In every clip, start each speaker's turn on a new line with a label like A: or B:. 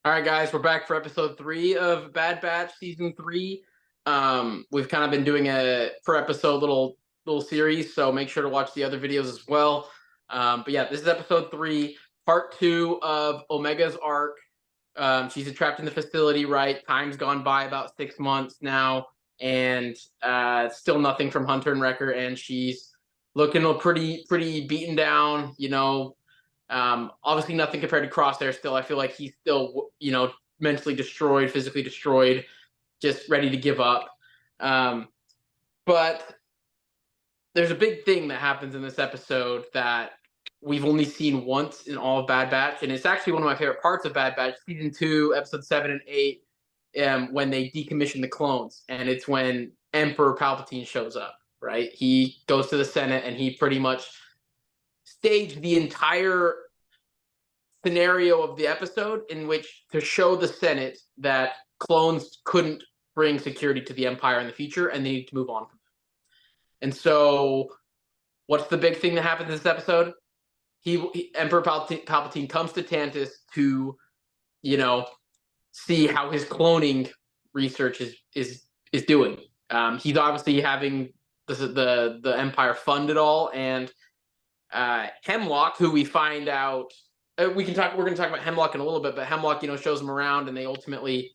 A: All right, guys, we're back for episode 3 of Bad Batch season 3. We've kind of been doing a per episode little series, so make sure to watch the other videos as well. But yeah, this is episode 3, part 2 of Omega's arc. She's trapped in the facility, right? Time's gone by about 6 months now, and still nothing from Hunter and Wrecker, and she's looking pretty beaten down. Obviously nothing compared to Crosshair still. I feel like he's still, mentally destroyed, physically destroyed, just ready to give up. But there's a big thing that happens in this episode that we've only seen once in all of Bad Batch, and it's actually one of my favorite parts of Bad Batch, season 2, episode 7 and 8, when they decommission the clones, and it's when Emperor Palpatine shows up, right? He goes to the Senate, and he pretty much staged the entire scenario of the episode in which to show the Senate that clones couldn't bring security to the Empire in the future, and they need to move on from it. And so, what's the big thing that happens in this episode? Emperor Palpatine comes to Tantus to, see how his cloning research is doing. He's obviously having the Empire fund it all, and Hemlock, who we find out, we're going to talk about Hemlock in a little bit, but Hemlock, shows him around, and they ultimately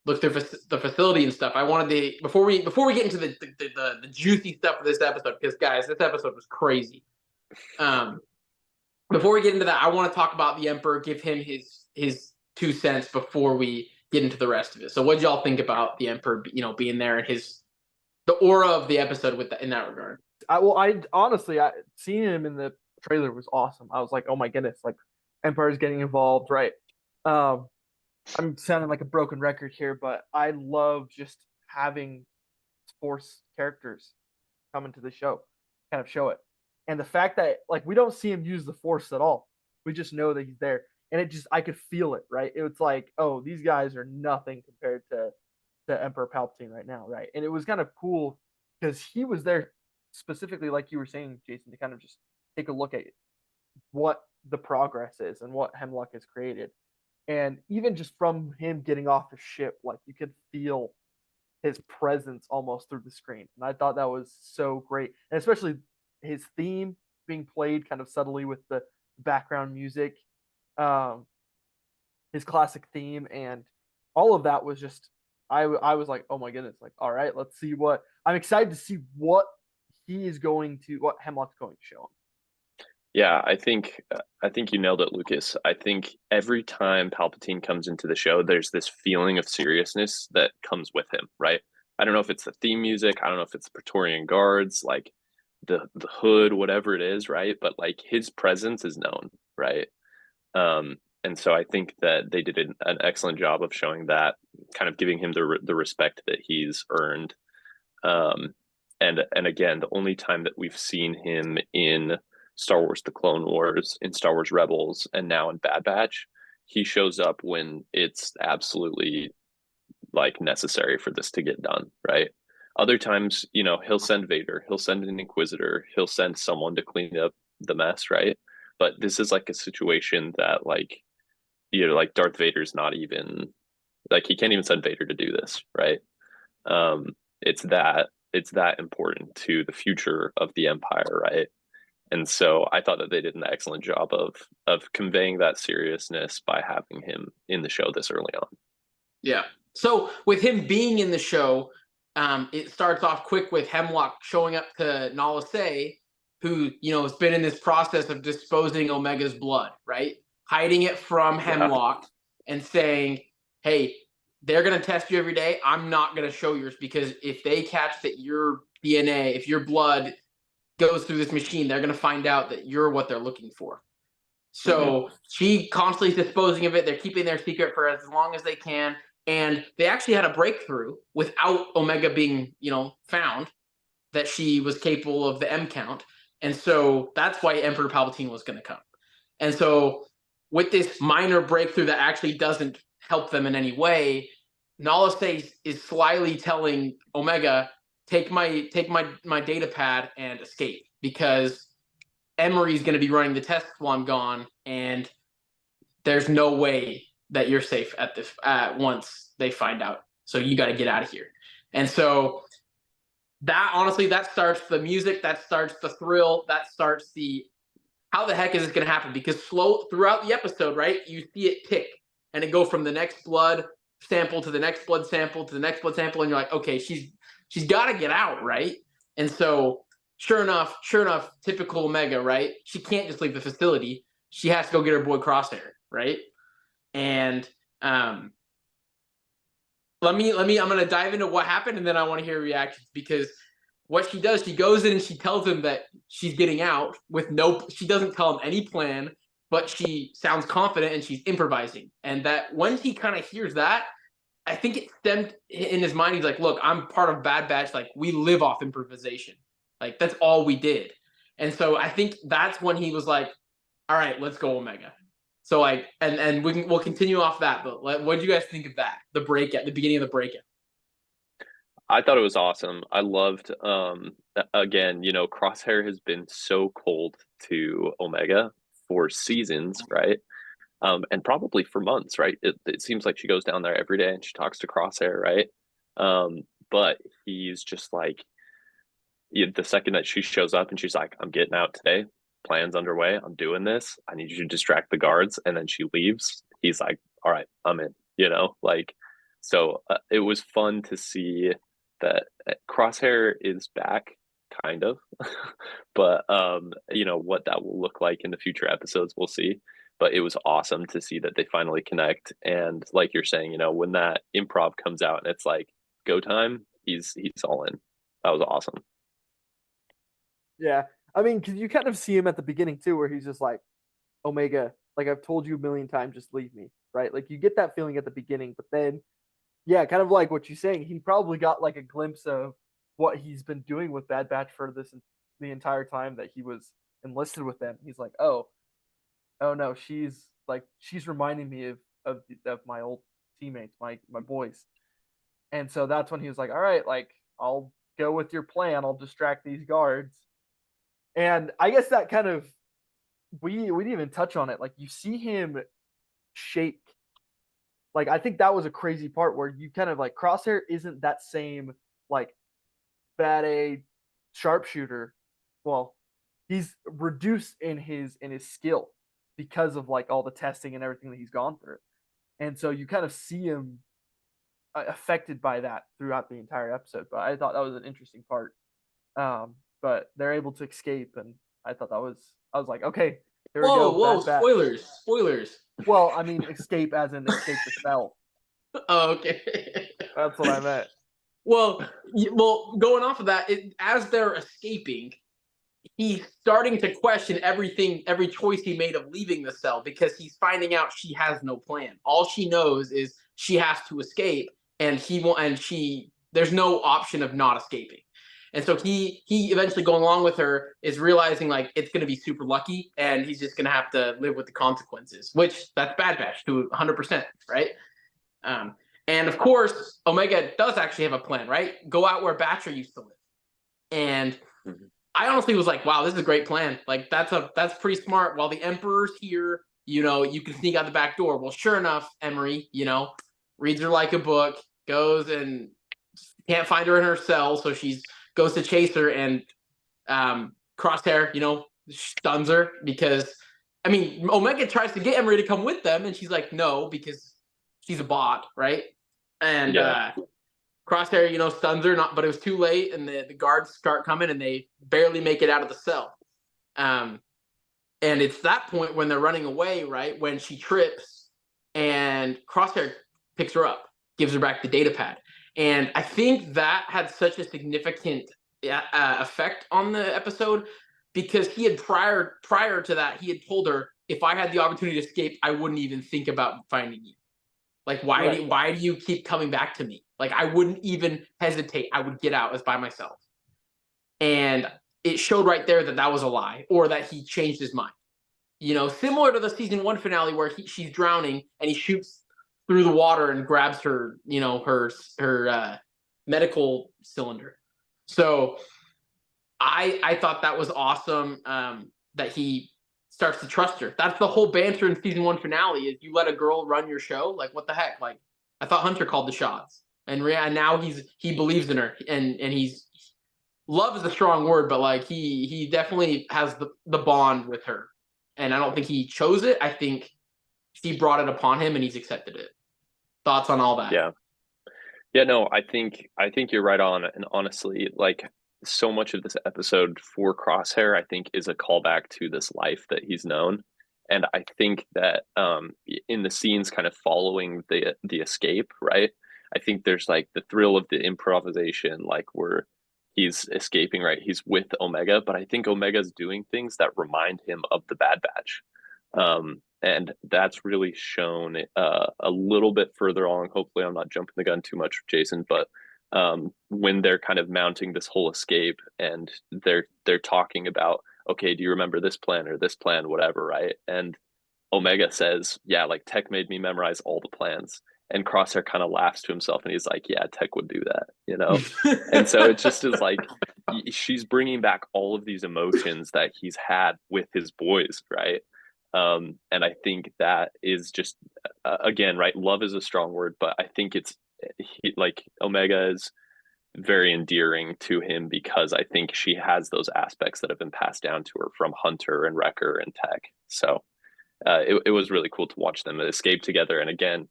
A: look through the facility and stuff. I wanted to, before we get into the juicy stuff of this episode, because guys, this episode was crazy. Before we get into that, I want to talk about the Emperor, give him his 2 cents before we get into the rest of it. So what did y'all think about the Emperor, being there and the aura of the episode in that regard?
B: I honestly, seeing him in the trailer was awesome. I was like, oh my goodness, like Empire's getting involved, right? I'm sounding like a broken record here, but I love just having Force characters come into the show, kind of show it. And the fact that we don't see him use the Force at all. We just know that he's there. And I could feel it, right? It was like, oh, these guys are nothing compared to Emperor Palpatine right now, right? And it was kind of cool because he was there specifically, like you were saying, Jason, to kind of just take a look at what the progress is and what Hemlock has created. And even just from him getting off the ship, you could feel his presence almost through the screen. And I thought that was so great. And especially his theme being played kind of subtly with the background music, his classic theme, and all of that was just, I was like, oh my goodness, all right, let's see I'm excited to see what Hemlock's going to show him.
C: Yeah, I think you nailed it, Lucas. I think every time Palpatine comes into the show, there's this feeling of seriousness that comes with him, right? I don't know if it's the theme music, I don't know if it's the Praetorian Guards, the hood, whatever it is, right? But his presence is known, right? And so I think that they did an excellent job of showing that, kind of giving him the respect that he's earned. And again, the only time that we've seen him in Star Wars The Clone Wars, in Star Wars Rebels, and now in Bad Batch, he shows up when it's absolutely necessary for this to get done, right? Other times, he'll send Vader, he'll send an Inquisitor, he'll send someone to clean up the mess, right? But this is a situation that Darth Vader's not even, he can't even send Vader to do this, right? It's that important to the future of the Empire, right? And so I thought that they did an excellent job of conveying that seriousness by having him in the show this early on.
A: Yeah. So with him being in the show, it starts off quick with Hemlock showing up to Nala Se, who, has been in this process of disposing Omega's blood, right? Hiding it from Hemlock and saying, hey, they're going to test you every day. I'm not going to show yours, because if they catch that your DNA, if your blood goes through this machine, they're going to find out that you're what they're looking for. So she constantly is disposing of it. They're keeping their secret for as long as they can. And they actually had a breakthrough without Omega being, found, that she was capable of the M count. And so that's why Emperor Palpatine was going to come. And so with this minor breakthrough that actually doesn't help them in any way, Nala Se is slyly telling Omega, take my data pad and escape, because Emery's going to be running the tests while I'm gone, and there's no way that you're safe at this once they find out. So you got to get out of here. And so that honestly, that starts the music, that starts the thrill, that starts the how the heck is this going to happen? Because throughout the episode, right, you see it tick and it go from the next blood sample to the next blood sample to the next blood sample, and you're like, okay, she's got to get out, right? And so sure enough, typical Omega, right? She can't just leave the facility. She has to go get her boy Crosshair, right? And I'm gonna dive into what happened, and then I want to hear reactions, because what she does, she goes in and she tells him that she's getting out with she doesn't tell him any plan, but she sounds confident and she's improvising. And that when he kind of hears that, I think it stemmed in his mind. He's like, look, I'm part of Bad Batch. Like, we live off improvisation. Like, that's all we did. And so I think that's when he was like, all right, let's go Omega. So like, and we'll continue off that. But what do you guys think of that? The breakout, the beginning of the breakout.
C: I thought it was awesome. I loved, again, you know, Crosshair has been so cold to Omega for seasons, right? And probably for months, right? It seems like she goes down there every day and she talks to Crosshair, right? But he's just like, the second that she shows up and she's like, I'm getting out today, plans underway, I'm doing this, I need you to distract the guards, and then she leaves, he's like, all right, I'm in, you know, like, so it was fun to see that Crosshair is back, kind of, but you know, what that will look like in the future episodes, we'll see. But it was awesome to see that they finally connect, and like you're saying, you know, when that improv comes out and it's like go time, he's all in. That was awesome.
B: Yeah, I mean, because you kind of see him at the beginning too, where he's just like, Omega, like I've told you a million times, just leave me, right? Like you get that feeling at the beginning, but then, yeah, kind of like what you're saying, he probably got like a glimpse of what he's been doing with Bad Batch for the entire time that he was enlisted with them. He's like, oh no, she's reminding me of my old teammates, my boys. And so that's when he was like, all right, like I'll go with your plan, I'll distract these guards. And I guess that kind of we didn't even touch on it. Like you see him shake. Like I think that was a crazy part where you kind of like Crosshair isn't that same like bad A sharpshooter. Well, he's reduced in his skill because of like all the testing and everything that he's gone through. And so you kind of see him affected by that throughout the entire episode. But I thought that was an interesting part. But they're able to escape, and I thought I was like, okay, here we go.
A: Whoa, spoilers.
B: Well, I mean, escape as in escape the cell.
A: Oh, okay.
B: That's what I meant.
A: Well, going off of that, as they're escaping, he's starting to question every choice he made of leaving the cell, because he's finding out she has no plan. All she knows is she has to escape, and there's no option of not escaping. And so he eventually, going along with her, is realizing like it's going to be super lucky, and he's just going to have to live with the consequences, which that's Bad Batch to 100%, right? And of course, Omega does actually have a plan, right? Go out where Batcher used to live. And I honestly was like, wow, this is a great plan. Like that's pretty smart. While the Emperor's here, you know, you can sneak out the back door. Well, sure enough, Emery, you know, reads her like a book, goes and can't find her in her cell, so she goes to chase her, and Crosshair, you know, stuns her, because I mean, Omega tries to get Emery to come with them, and she's like, no, because she's a bot, right? And Crosshair, you know, stuns her, but it was too late, and the guards start coming, and they barely make it out of the cell. And it's that point when they're running away, right, when she trips, and Crosshair picks her up, gives her back the data pad. And I think that had such a significant effect on the episode, because he had prior to that, he had told her, if I had the opportunity to escape, I wouldn't even think about finding you. Like, why do you keep coming back to me? Like, I wouldn't even hesitate. I would get out as by myself. And it showed right there that was a lie, or that he changed his mind. You know, similar to the season 1 finale where she's drowning and he shoots through the water and grabs her, you know, her medical cylinder. So I thought that was awesome, that he starts to trust her. That's the whole banter in season 1 finale is you let a girl run your show. Like, what the heck? Like, I thought Hunter called the shots, and now he believes in her, and he's love is a strong word, but like he definitely has the bond with her, and I don't think he chose it. I think she brought it upon him, and he's accepted it. Thoughts on all that?
C: Yeah, no, I think you're right on, and honestly, like so much of this episode for Crosshair, I think, is a callback to this life that he's known, and I think that in the scenes kind of following the escape, right? I think there's like the thrill of the improvisation, like where he's escaping, right? He's with Omega, but I think Omega's doing things that remind him of the Bad Batch. And that's really shown a little bit further on. Hopefully, I'm not jumping the gun too much, Jason, but when they're kind of mounting this whole escape and they're talking about, okay, do you remember this plan or this plan, whatever, right? And Omega says, yeah, like Tech made me memorize all the plans. And Crosshair kind of laughs to himself and he's like, yeah, Tech would do that, you know? And so it just is like, she's bringing back all of these emotions that he's had with his boys, right? And I think that is just, again, right, love is a strong word, but I think it's like Omega is very endearing to him because I think she has those aspects that have been passed down to her from Hunter and Wrecker and Tech. So it was really cool to watch them escape together. And again,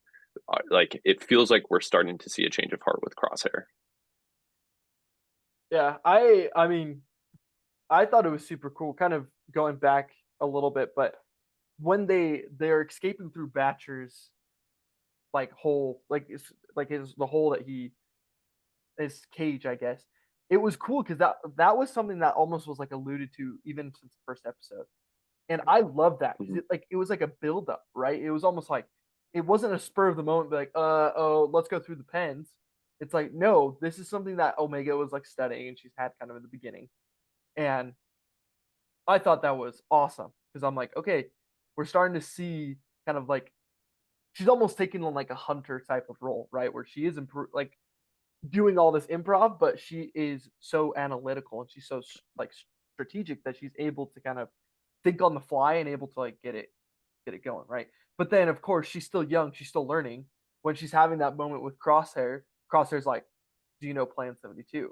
C: like it feels like we're starting to see a change of heart with Crosshair.
B: Yeah, I mean, I thought it was super cool. Kind of going back a little bit, but when they're escaping through Batcher's like hole, like it's like his the hole that his cage, I guess. It was cool because that was something that almost was like alluded to even since the first episode, and I love that because it was like a build up, right? It was almost like it wasn't a spur of the moment, be like, oh, let's go through the pens. It's like, no, this is something that Omega was like studying and she's had kind of in the beginning, and I thought that was awesome because I'm like, okay, we're starting to see kind of like she's almost taking on like a Hunter type of role, right? Where she is like doing all this improv, but she is so analytical and she's so like strategic that she's able to kind of think on the fly and able to like get it going, right? But then of course she's still young, she's still learning. When she's having that moment with Crosshair, Crosshair's like, "Do you know Plan 72?"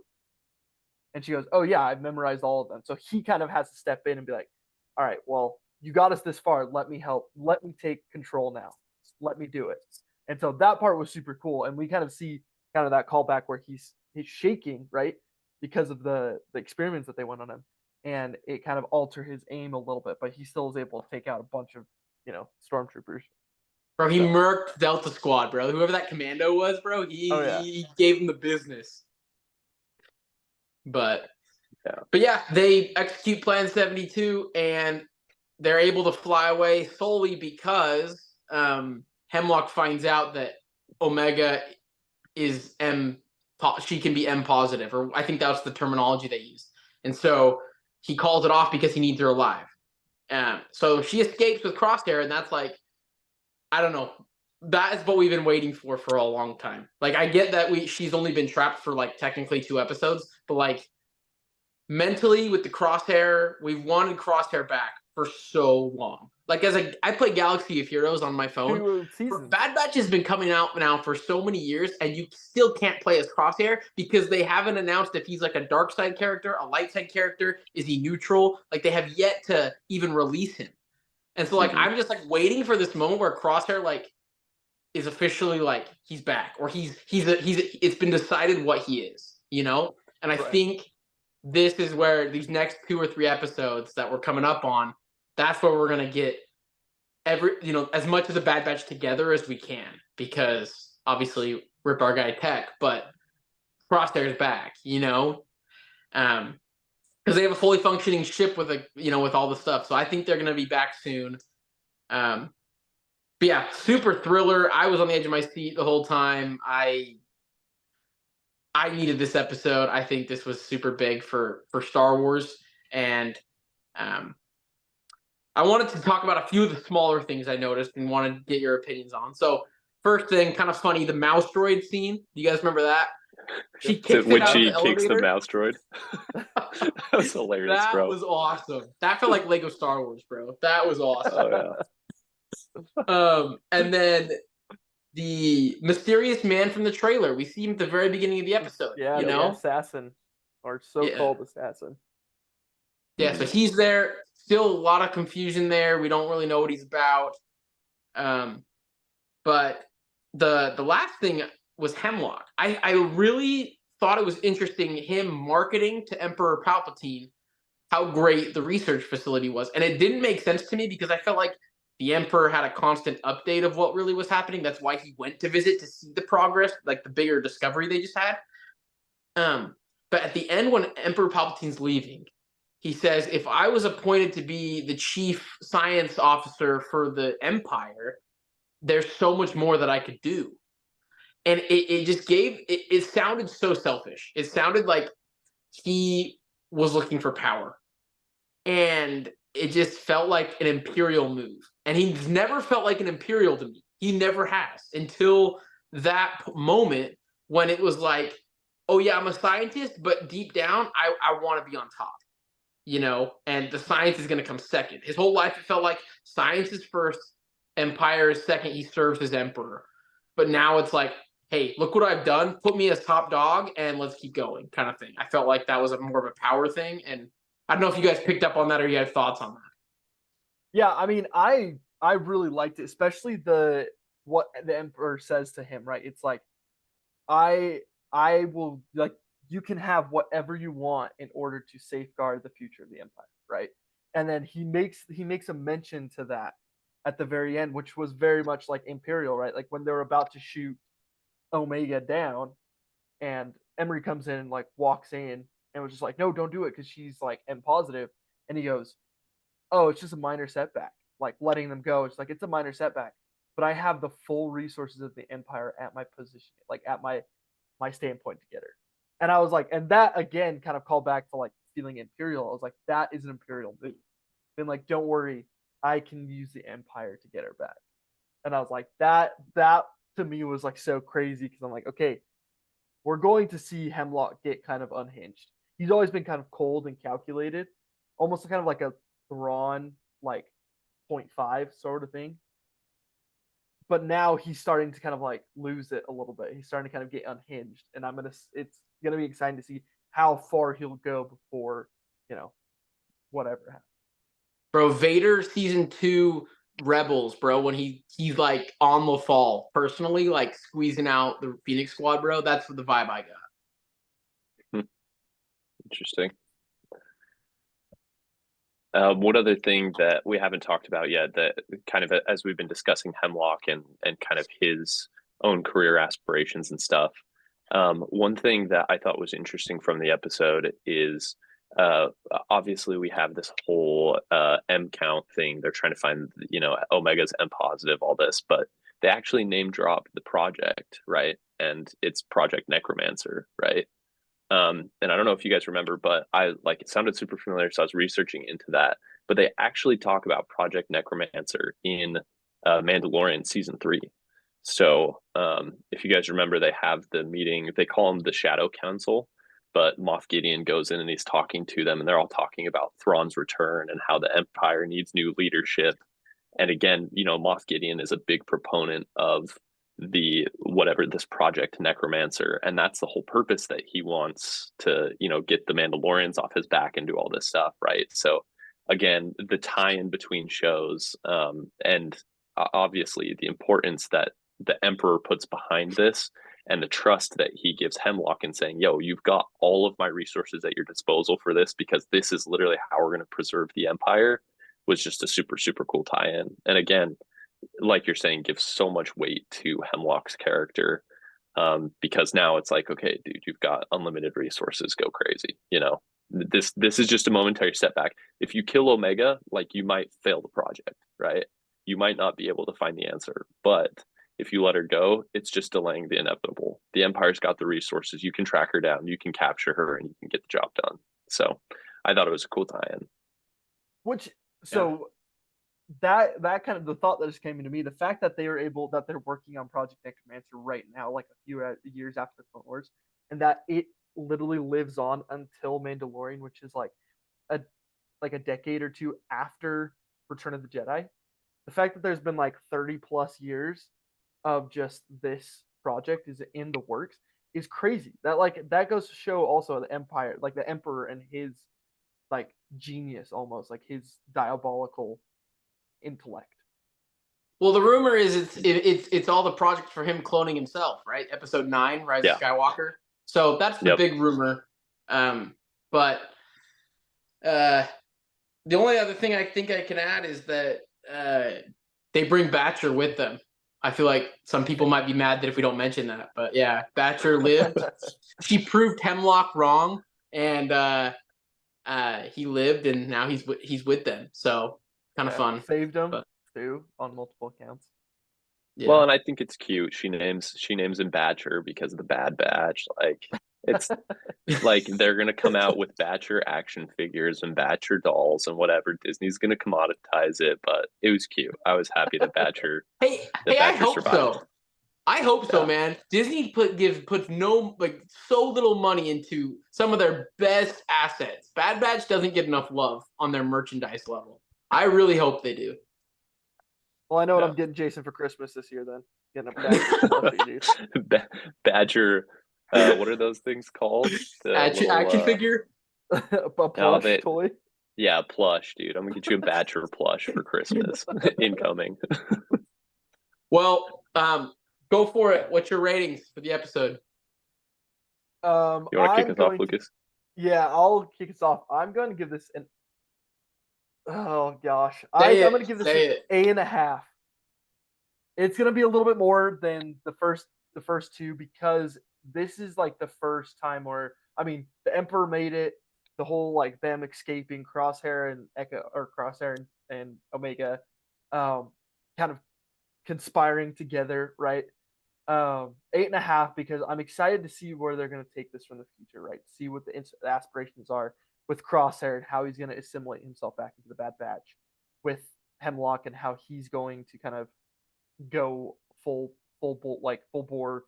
B: And she goes, "Oh yeah, I've memorized all of them." So he kind of has to step in and be like, "All right, well, you got us this far. Let me help. Let me take control now. Let me do it." And so that part was super cool. And we kind of see kind of that callback where he's shaking, right? Because of the experiments that they went on him. And it kind of alter his aim a little bit, but he still is able to take out a bunch of, stormtroopers.
A: Bro, he murked Delta Squad, bro. Whoever that commando was, bro, he gave him the business. But yeah, they execute Plan 72 and they're able to fly away solely because Hemlock finds out that Omega is she can be M positive, or I think that was the terminology they used. And so he calls it off because he needs her alive. So she escapes with Crosshair, and that's like, I don't know. That is what we've been waiting for a long time. Like, I get that she's only been trapped for like technically 2 episodes, but like mentally with the Crosshair, we've wanted Crosshair back for so long. Like, I play Galaxy of Heroes on my phone. Bad Batch has been coming out now for so many years, and you still can't play as Crosshair because they haven't announced if he's like a dark side character, a light side character. Is he neutral? Like, they have yet to even release him. And so, like, I'm just like waiting for this moment where Crosshair like is officially like he's back, or he's it's been decided what he is, And I think this is where these next 2 or 3 episodes that we're coming up on, that's where we're gonna get as much of the Bad Batch together as we can, because obviously rip our guy Tech, but Crosshair's back, because they have a fully functioning ship with with all the stuff. So I think they're gonna be back soon. But yeah, super thriller. I was on the edge of my seat the whole time. I needed this episode. I think this was super big for Star Wars, and I wanted to talk about a few of the smaller things I noticed and wanted to get your opinions on. So first thing, kind of funny, the mouse droid scene. Do you guys remember that? She kicks it
C: When
A: out of
C: she
A: the
C: kicks the
A: elevator.
C: mouse droid. That was hilarious,
A: That
C: bro.
A: was awesome. That felt like Lego Star Wars, bro. That was awesome.
C: Oh yeah.
A: And then the mysterious man from the trailer. We see him at the very beginning of the episode.
B: Yeah,
A: you
B: the
A: know,
B: assassin, or
A: Yeah.
B: so-called assassin.
A: yeah. So he's there. Still a lot of confusion there. We don't really know what he's about. But the last thing was Hemlock. I really thought it was interesting him marketing to Emperor Palpatine how great the research facility was. And it didn't make sense to me because I felt like the Emperor had a constant update of what really was happening. That's why he went to visit to see the progress, like the bigger discovery they just had. But at the end, when Emperor Palpatine's leaving, he says, if I was appointed to be the chief science officer for the Empire, there's so much more that I could do. And it just it sounded so selfish. It sounded like he was looking for power. And it just felt like an Imperial move. And he's never felt like an Imperial to me. He never has until that moment when it was like, oh yeah, I'm a scientist, but deep down, I want to be on top, and the science is going to come second. His whole life, it felt like science is first, Empire is second. He serves as emperor. But now it's like, hey, look what I've done. Put me as top dog and let's keep going kind of thing. I felt like that was more of a power thing. And I don't know if you guys picked up on that or you had thoughts on that.
B: Yeah, I mean, I really liked it, especially what the Emperor says to him, right? It's like, I will, like, you can have whatever you want in order to safeguard the future of the Empire, right? And then he makes a mention to that at the very end, which was very much like Imperial, right? Like when they were about to shoot Omega down, and Emery comes in and like walks in and was just like, no, don't do it because she's like M positive, and he goes, oh, it's just a minor setback. Like letting them go, it's like it's a minor setback, but I have the full resources of the Empire at my position, like at my standpoint to get her. And I was like, and that again kind of called back to like feeling Imperial. I was like, that is an Imperial move. Been like, don't worry, I can use the Empire to get her back. And I was like, that to me was like so crazy because I'm like, okay, we're going to see Hemlock get kind of unhinged. He's always been kind of cold and calculated, almost kind of like a Thrawn like 0.5 sort of thing. But now he's starting to kind of like lose it a little bit. He's starting to kind of get unhinged, and it's gonna be exciting to see how far he'll go before, whatever happens.
A: Bro, Vader season 2 Rebels, bro, when he's like on the fall, personally, like squeezing out the Phoenix Squad, bro. That's the vibe I got.
C: Interesting. One other thing that we haven't talked about yet, that kind of as we've been discussing Hemlock and kind of his own career aspirations and stuff. One thing that I thought was interesting from the episode is obviously we have this whole M count thing. They're trying to find, Omega's M positive, all this, but they actually name dropped the project, right? And it's Project Necromancer, right? And I don't know if you guys remember, but it sounded super familiar, so I was researching into that. But they actually talk about Project Necromancer in Mandalorian season 3. So if you guys remember, they have the meeting. They call them the Shadow Council, but Moff Gideon goes in and he's talking to them, and they're all talking about Thrawn's return and how the Empire needs new leadership. And again, Moff Gideon is a big proponent of this Project Necromancer, and that's the whole purpose, that he wants to get the Mandalorians off his back and do all this stuff, right? So again, the tie-in between shows, and obviously the importance that the Emperor puts behind this, and the trust that he gives Hemlock in saying, yo, you've got all of my resources at your disposal for this, because this is literally how we're going to preserve the Empire, was just a super, super cool tie-in. And again, like you're saying, gives so much weight to Hemlock's character, because now it's like, okay, dude, you've got unlimited resources, go crazy. This is just a momentary setback. If you kill Omega, like, you might fail the project, right? You might not be able to find the answer, but if you let her go, it's just delaying the inevitable. The Empire's got the resources. You can track her down, you can capture her, and you can get the job done. So I thought it was a cool tie-in.
B: That kind of the thought that just came into me, the fact that they're working on Project Necromancer right now, like a few years after the Clone Wars, and that it literally lives on until Mandalorian, which is a like a decade or two after Return of the Jedi. The fact that there's been like 30 plus years of just this project is in the works is crazy. That goes to show also the Empire, like the Emperor and his like genius, almost like his diabolical intellect.
A: Well, the rumor is it's all the project for him cloning himself, right? Episode 9, Rise
C: Yeah.
A: of Skywalker. So that's the
C: Yep.
A: big rumor. But the only other thing I think I can add is that they bring Batcher with them. I feel like some people might be mad that if we don't mention that, but yeah, Batcher lived. She proved Hemlock wrong, and he lived, and now he's with them. So kind of fun.
B: Saved him
A: but-
B: too on multiple accounts.
A: Yeah.
C: Well, and I think it's cute. She names him Batcher because of the Bad Batch. Like it's like they're gonna come out with Batcher action figures and Batcher dolls and whatever. Disney's gonna commoditize it, but it was cute. I was happy that Batcher.
A: Hey,
C: that
A: I
C: Batcher
A: hope
C: survived.
A: so. I hope so,
B: Yeah.
A: man. Disney puts no so little money into some of their best assets. Bad Batch doesn't get enough love on their merchandise level. I really hope they do.
B: Well, I know what
C: Yeah.
B: I'm getting Jason for Christmas this year. Then getting a Batcher plushie, dude.
C: Badger. What are those things called? The
A: Action
C: little,
A: figure.
B: A plush
C: they-
B: toy.
C: Yeah, plush, dude. I'm gonna get you a Badger plush for Christmas. Incoming.
A: Well, go for it. What's your ratings for the episode?
C: You want to
B: I'm
C: kick us off,
B: going to-
C: Lucas?
B: Yeah, I'll kick us off. I'm going to give this an. Oh gosh,
A: Say
B: I'm
A: it,
B: going to give this
A: say
B: an
A: it.
B: A.5. It's going to be a little bit more than the first two because this is like the first time where the Emperor made it. The whole like them escaping Crosshair and Echo or Crosshair and Omega, kind of conspiring together, right? 8.5 because I'm excited to see where they're going to take this from the future, right? See what the aspirations are with Crosshair and how he's going to assimilate himself back into the Bad Batch, with Hemlock and how he's going to kind of go full bore,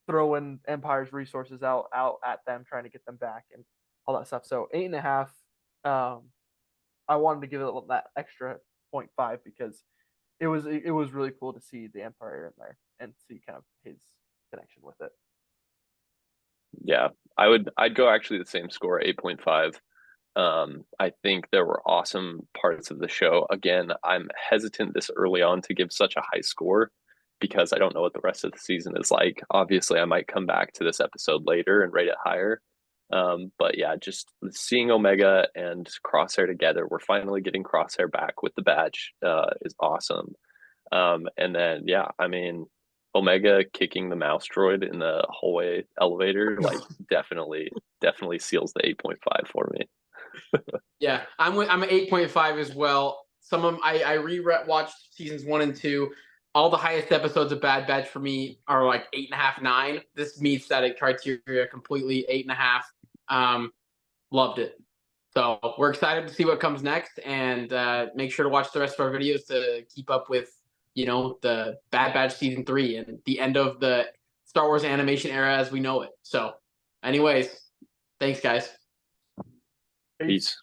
B: throwing Empire's resources out at them, trying to get them back and all that stuff. So 8.5. I wanted to give it that extra 0.5 because it was really cool to see the Empire in there and see kind of his connection with it.
C: Yeah, I'd go actually the same score, 8.5. I think there were awesome parts of the show. Again, I'm hesitant this early on to give such a high score because I don't know what the rest of the season is like. Obviously, I might come back to this episode later and rate it higher. But yeah, just seeing Omega and Crosshair together, we're finally getting Crosshair back with the Batch, is awesome. And then, yeah, Omega kicking the mouse droid in the hallway elevator, like definitely seals the 8.5 for me.
A: Yeah, I'm at 8.5 as well. I watched seasons 1 and 2. All the highest episodes of Bad Batch for me are like 8.5, 9. This meets that criteria completely. 8.5. Loved it. So we're excited to see what comes next, and make sure to watch the rest of our videos to keep up with the Bad Batch season 3 and the end of the Star Wars animation era as we know it. So, anyways, thanks guys.
C: Peace.